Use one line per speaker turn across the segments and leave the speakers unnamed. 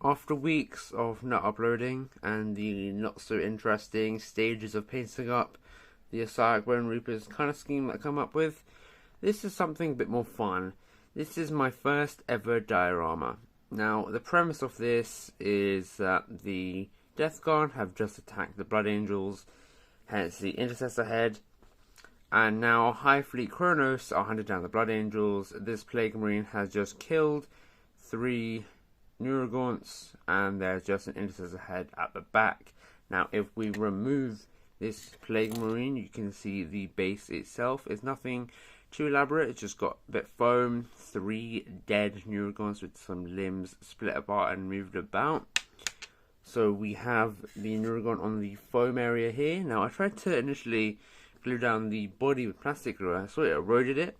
After weeks of not uploading and the not so interesting stages of painting up the Osaic Bone Reapers kind of scheme that I come up with, this is something a bit more fun. This is my first ever diorama. Now, the premise of this is that the Death Guard have just attacked the Blood Angels, hence the Intercessor head, and now High Fleet Kronos are hunted down the Blood Angels. This Plague Marine has just killed 3 Neurogaunts, and there's just an Intercessor head at the back. Now, if we remove this Plague Marine, you can see the base itself is nothing too elaborate. It's just got a bit of foam, 3 dead Neurogaunts with some limbs split apart and moved about. So we have the Neurogaunt on the foam area here. Now, I tried to initially glue down the body with plastic glue. I saw it eroded it.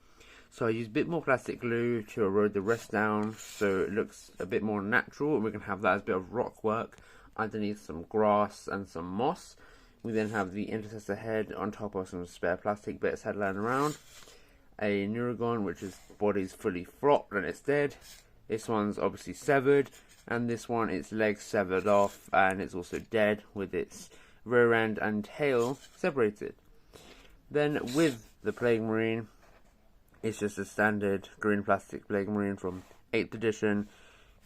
So I used a bit more plastic glue to erode the rest down so it looks a bit more natural, and we can have that as a bit of rock work underneath some grass and some moss. We then have the Intercessor head on top of some spare plastic bits had lying around. A Neurogon, which is body's fully flopped and it's dead. This one's obviously severed, and this one, its legs severed off, and it's also dead with its rear end and tail separated. Then with the Plague Marine, it's just a standard green plastic Plague Marine from 8th edition,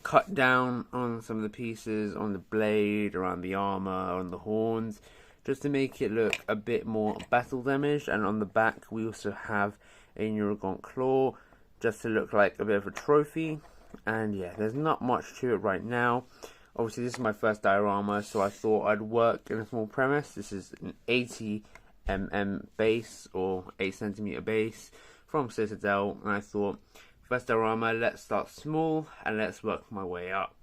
cut down on some of the pieces, on the blade, around the armor, on the horns, just to make it look a bit more battle damaged. And on the back we also have a Neurogaunt claw, just to look like a bit of a trophy. And yeah, there's not much to it right now. Obviously this is my first diorama, so I thought I'd work in a small premise. This is an 80mm base, or 8cm base from Citadel, and I thought, first diorama, let's start small and let's work my way up.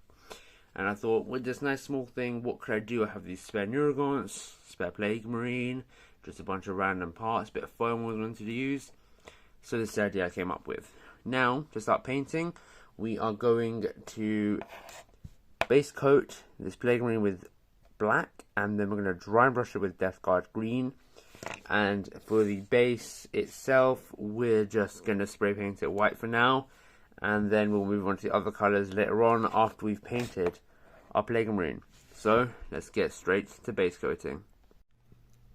And I thought, with this nice small thing, what could I do? I have these spare Neurogaunts, spare Plague Marine, just a bunch of random parts, bit of foam I wanted to use. So this is the idea I came up with. Now, to start painting, we are going to base coat this Plague Marine with black, and then we're going to dry brush it with Death Guard green. And for the base itself, we're just going to spray paint it white for now, and then we'll move on to the other colours later on after we've painted our Plague Marine. So let's get straight to base coating.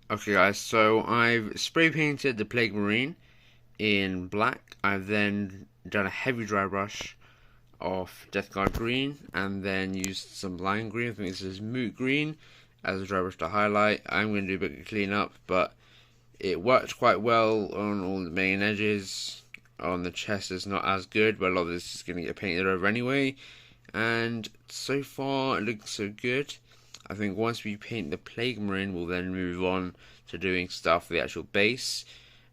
Okay guys, so I've spray painted the Plague Marine in black. I've then done a heavy dry brush of Death Guard green, and then used some lime green. I think this is moot green as a dry brush to highlight. I'm going to do a bit of cleanup, but it worked quite well on all the main edges. On the chest is not as good, but a lot of this is going to get painted over anyway. And so far it looks so good. I think once we paint the Plague Marine, we'll then move on to doing stuff for the actual base.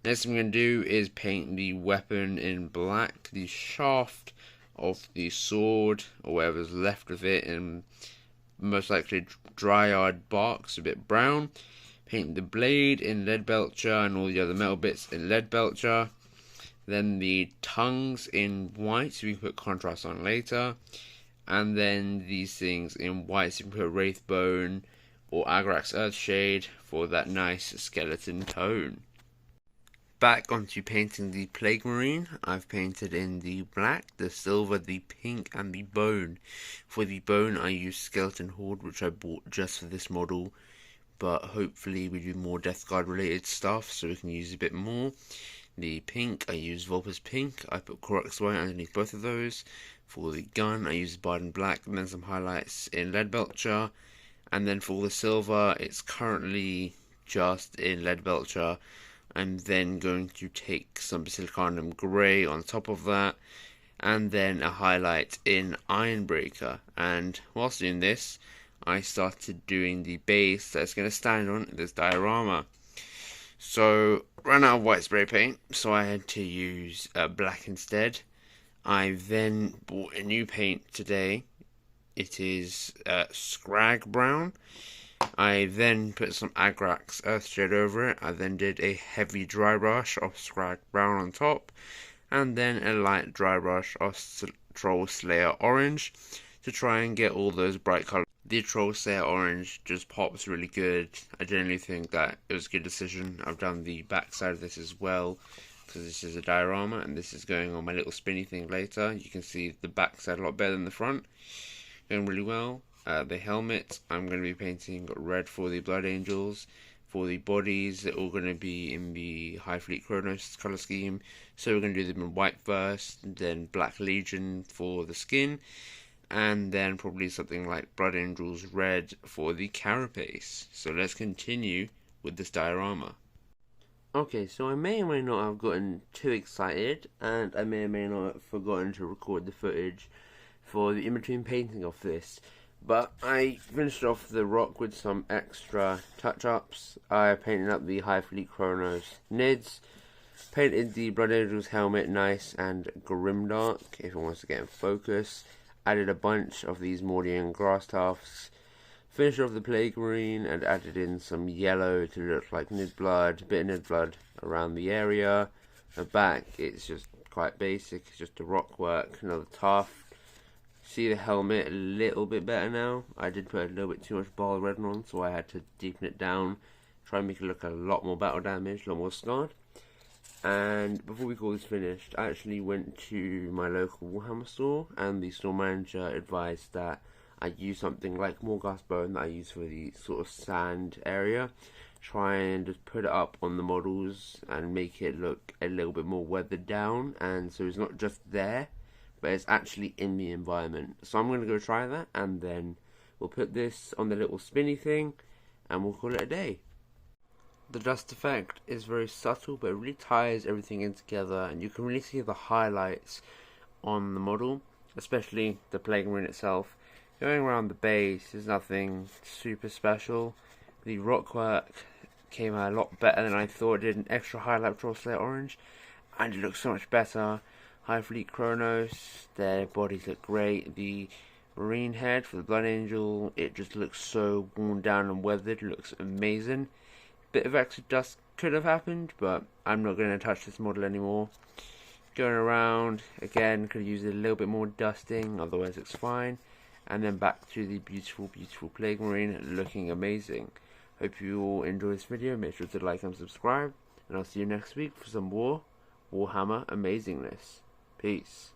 Next thing I'm going to do is paint the weapon in black, the shaft of the sword, or whatever's left of it, in most likely dryad bark, so a bit brown. Paint the blade in lead belcher and all the other metal bits in lead belcher. Then the tongues in white, so we can put contrast on later. And then these things in white, so we can put Wraithbone or Agrax Earthshade for that nice skeleton tone. Back onto painting the Plague Marine. I've painted in the black, the silver, the pink, and the bone. For the bone, I used Skeleton Horde, which I bought just for this model, but hopefully we do more Death Guard related stuff, so we can use a bit more. The pink, I used Vulpes Pink. I put Corax White underneath both of those. For the gun, I used Biden Black, and then some highlights in lead belcher. And then for the silver, it's currently just in lead belcher. I'm then going to take some Basilicanum Grey on top of that, and then a highlight in Ironbreaker. And whilst doing this, I started doing the base that's going to stand on this diorama. So, ran out of white spray paint, so I had to use black instead. I then bought a new paint today. It is Scrag Brown. I then put some Agrax Earthshade over it. I then did a heavy dry brush of Scrag Brown on top, and then a light dry brush of Troll Slayer Orange to try and get all those bright colours. The Troll Slayer Orange just pops really good. I generally think that it was a good decision. I've done the back side of this as well, because this is a diorama and this is going on my little spinny thing later. You can see the back side a lot better than the front. going really well. The helmet, I'm going to be painting red for the Blood Angels. For the bodies, they're all going to be in the High Fleet Chronos colour scheme. So we're going to do them in white first, then Black Legion for the skin, and then probably something like Blood Angels red for the carapace. So let's continue with this diorama. Okay, so I may or may not have gotten too excited, and I may or may not have forgotten to record the footage for the in-between painting of this. But I finished off the rock with some extra touch-ups. I painted up the High Fleet Chronos NIDs, painted the Blood Angels helmet nice and grimdark, if it wants to get in focus. Added a bunch of these Mordian grass tufts. Finished off the Plague Marine and added in some yellow to look like Nid blood, a bit of Nid blood around the area. The back, it's just quite basic, it's just a rock work, another tuft. See the helmet a little bit better now. I did put a little bit too much ball red on, so I had to deepen it down, try and make it look a lot more battle damaged, a lot more scarred. And before we call this finished, I actually went to my local Warhammer store, and the store manager advised that I use something like Morghast bone that I use for the sort of sand area. Try and just put it up on the models and make it look a little bit more weathered down, and so it's not just there, but it's actually in the environment. So I'm going to go try that, and then we'll put this on the little spinny thing, and we'll call it a day. The dust effect is very subtle, but it really ties everything in together, and you can really see the highlights on the model, especially the Plague Marine itself. Going around the base is nothing super special. The rock work came out a lot better than I thought. It did an extra highlight for Slate Orange, and it looks so much better. High Fleet Chronos, their bodies look great. The Marine head for the Blood Angel, it just looks so worn down and weathered, it looks amazing. Bit of extra dust could have happened, but I'm not going to touch this model anymore. Going around, again, could use a little bit more dusting, otherwise it's fine. And then back to the beautiful, beautiful Plague Marine, looking amazing. Hope you all enjoy this video, make sure to like and subscribe, and I'll see you next week for some more Warhammer amazingness. Peace.